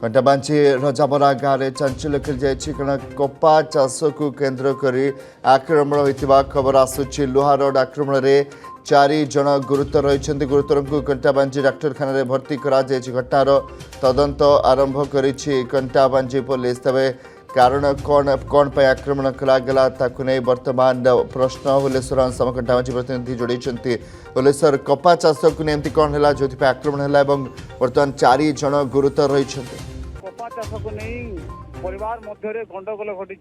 कंटाबांची रजाबरा गाँव में चांचल्य खेल जाइए कारण कपा चाष को केन्द्र कर आक्रमण होता खबर आसूची लुहा रोड आक्रमण में 4 जन गुरुतर रही गुरुतर को कंटाबांजी डाक्तखाना में भर्ती कर घटनार तदंत आरंभ कर कंटाबांजी पुलिस तेज कारण कौन पर आक्रमण कला नहीं बर्तमान प्रश्न भुवनेश्वर आम कंटाबांजी प्रतिनिधि जोड़ी भुवनेश्वर कपा चाष को नहीं कौन है जो आक्रमण है बर्तमान 4 जन गुरुतर रही कपा चाष को नहीं परिवार मध्य गंडगोल घटी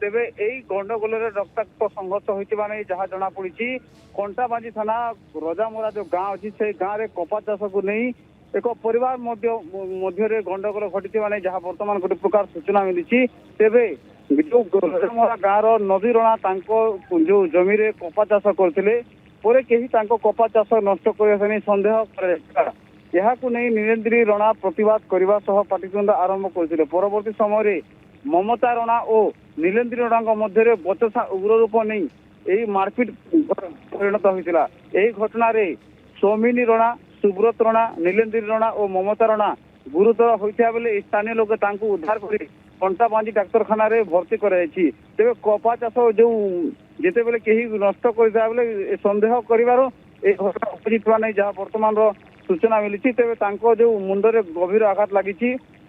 तेरे यही गंडगोल रक्ताक्त संघर्ष होता नहीं जहाँ जना पड़ी कंटाबांजी थाना रजामरा जो गाँव अच्छी से गाँव में कपा चाष को नहीं एक परिवार मध्य गंडगोल घटी नहीं जहाँ बर्तमान गोटे प्रकार सूचना मिली तेरे जो रजामरा गाँव नदी रणा जो जमी कपा चाष करते कहीं कपा चाष नष्ट करने सन्देह कर नहीं नीलेन्द्री रणा प्रतिवाद करने सह पाटितुंड आरंभ करते परवर्ती समय ममता रणा और नीलेन्द्री रणा मध्य बचसा उग्र रूप नहीं यही मारपिट परिणत होता यही घटना सौमिनी रणा सुब्रत रणा नीलेन्द्री रणा और ममता रणा गुरुतर होता बेले स्थानीय लोग उद्धार कर कंटाबांजी डाक्तखाना भर्ती कराई तेज कपा चाष जो जिते बेले कहीं नष्ट कर सन्देह कर घटना उपजिता नहीं जहाँ बर्तमान सूचना मिली तेज जो मुंडे गभीर आघात लगी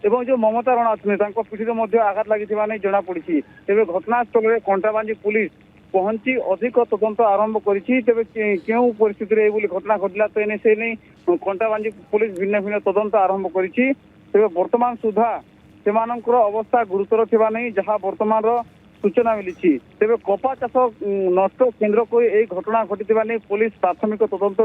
जो ममता रणा अच्छे पिठी आघात लगी जना पड़ी तेज घटनास्थल में कंटाबांजी पुलिस पहुंची अधिक तदंत आरंभ करें क्यों परिस्थिति घटना घटला तो से नहीं कंटाबांजी पुलिस भिन्न भिन्न तदंत आरंभ करें बर्तमान सुधा से अवस्था गुरुतर थिबा नहीं जहाँ बर्तमान सूचना मिली तेज कपा चाष नष्ट केन्द्र को यही घटना घटी नहीं पुलिस प्राथमिक तदंत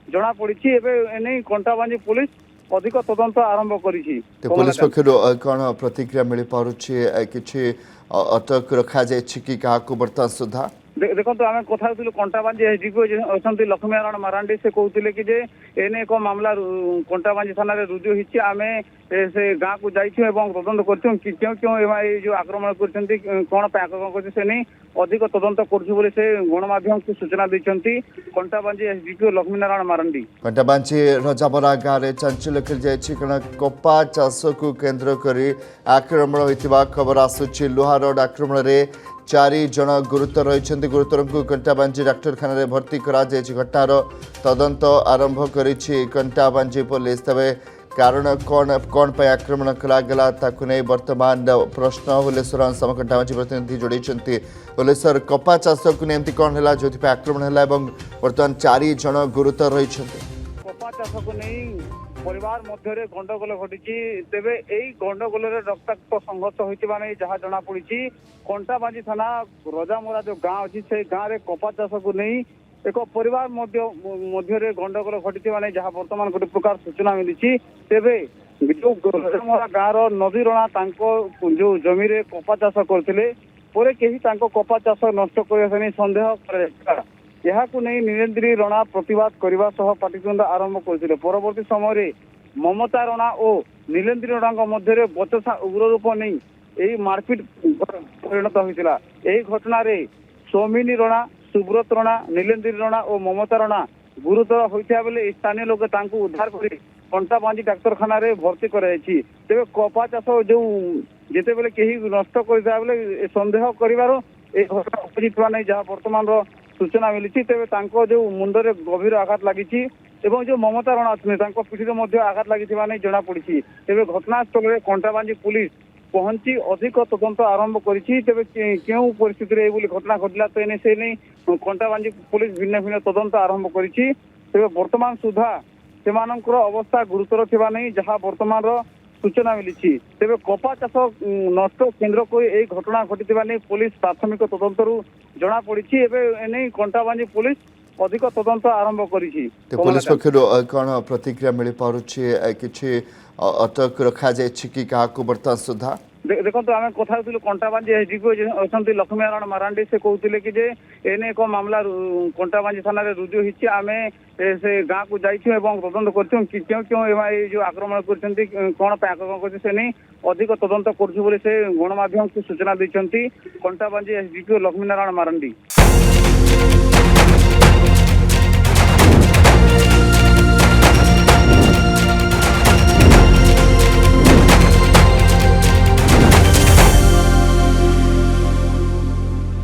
जना पड़ी एने कंटाबांजी पुलिस अधिक तदंत आरंभ करी पुलिस पक्षर कौन प्रतिक्रिया मिल पारुछि किछि अटक रखा जाए कि क्या बर्तमान सुधा देखो आम कथा कंटाबांजी एसडीपी अच्छा लक्ष्मीनारायण मारांडी से कहते कि एने एक मामला कंटाबांजी थाना रुजु होती आम से गाँव को जाइए तदंत कर क्यों क्यों जो आक्रमण कर कौन आक्रमण कर नहीं अधिक तदंत कर गणमाध्यम को सूचना देते कंटाबांजी एसडीपी लक्ष्मीनारायण मारांडी कंटाबांजी रजाबरा गाँव में चांचल्य खेल जाइए कारण कपा चाष को केन्द्र कर आक्रमण होता खबर आसूची लुहा रोड आक्रमण में 4 जन गुरुतर रही गुरुतर को कंटाबांजी डाक्तखाना में भर्ती कर घटनार तदंत आरंभ कर कंटाबांजी पुलिस तेज कारण कौन पर आक्रमण कला नहीं बर्तमान प्रश्न भुवनेश्वर आम कंटाबांजी प्रतिनिधि जोड़ी भुवनेश्वर कपा चाष को नहीं कौन है जो आक्रमण है बर्तमान 4 जन गुरुतर रही कपा चाष को नहीं परिवार मध्य गंडगोल घटी तेरे यही गंडगोल रक्ताक्त संघर्ष होता नहीं जहाँ जना पड़ी कंटाबांजी थाना रजामरा जो गाँव अच्छी से गाँव में कपा चाष को नहीं एक परिवार मध्य गंडगोल घटी नहीं जहाँ बर्तमान गोटे प्रकार सूचना मिली तेरे जो रजामरा गाँव नदी रणा जो जमी कपा चाष करते कहीं कपा चाष नष्ट करने सन्देह कर नहीं नीलेन्द्री रणा प्रतिवाद करने सह पाटितुंड आरंभ करते परवर्ती समय ममता रणा और नीलेन्द्री रणा मध्य बचसा उग्र रूप नहीं यही मारपिट परिणत होता यही घटना सौमिनी रणा सुब्रत रणा नीलेन्द्री रणा और ममता रणा गुरुतर होता बेले स्थानीय लोग उद्धार कर कंटाबांजी डाक्तखाना भर्ती कराई तेज कपा चाष जो जिते बेले कहीं नष्ट कर सन्देह कर घटना उपजिता नहीं जहाँ बर्तमान सूचना मिली तेज जो मुंडे गभीर आघात लगी जो ममता रणा अच्छे पिठी आघात लगी जना पड़ी तेज घटनास्थल में कंटाबांजी पुलिस पहुंची अधिक तदंत आरंभ करें क्यों परिस्थिति घटना घटला तो से नहीं कंटाबांजी पुलिस भिन्न भिन्न तदंत आरंभ करें बर्तमान सुधा से अवस्था गुरुतर थिबा नहीं जहाँ बर्तमान सूचना मिली तेज कपा चाष नष्ट केन्द्र को यही घटना घटी नहीं पुलिस प्राथमिक तदंत जना पड़ी एने कंटाबांजी पुलिस अधिक तदंत आरंभ करी पुलिस पक्षर कौन प्रतिक्रिया मिल पारुछि किछि अटक रखा जाए कि क्या बर्तमान सुधा देखो आम कथा कंटाबांजी एसडीपी अच्छा लक्ष्मीनारायण मारांडी से कहते कि एने एक मामला कंटाबांजी थाना रुजु होती आम से गाँव को जाइए तदंत कर क्यों क्यों जो आक्रमण कर कौन आक्रमण कर नहीं अधिक तदंत कर गणमाध्यम को सूचना देते कंटाबांजी एसडीपी लक्ष्मीनारायण मारांडी।